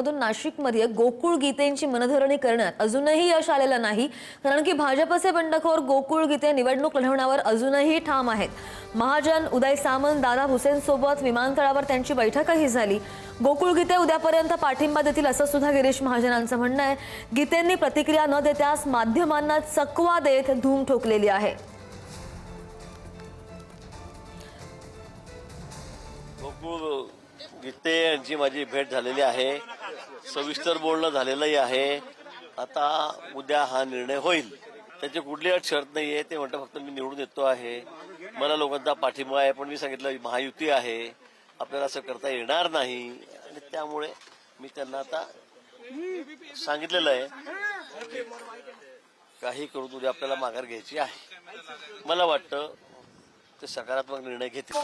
माध्यमातून नाशिकमध्ये गोकुळ गीतेंची मनधरणी करण्यात अजूनही यश आलेलं नाही, कारण की भाजपचे बंडखोर गोकुळ गीते निवडणूक लढवण्यावर अजूनही ठाम आहेत। महाजन उदय सामंत दादा हुसेन सोबत विमानतळावर त्यांची बैठकही झाली। गोकुळ गीते उद्यापर्यंत पाठिंबा देतील असं सुद्धा गिरीश महाजनांचं म्हणणं आहे। गीतेंनी प्रतिक्रिया न देताच माध्यमांना चकवा देत धूम ठोकलेली आहे। गोकुळ गीते यांची माझी भेट झालेली आहे, सविस्तर बोलणं झालेलंही आहे। आता उद्या हा निर्णय होईल, त्याची कुठली अट शर्त नाहीये। ते म्हणतात फक्त मी निवडून येतो आहे, मला लोकांचा पाठिंबा आहे, पण मी सांगितलं महायुती आहे, आपल्याला असं करता येणार नाही। आणि त्यामुळे मी त्यांना आता सांगितलेलं आहे काही करून उद्या आपल्याला माघार घ्यायची आहे। मला वाटतं ते सकारात्मक निर्णय घेतील।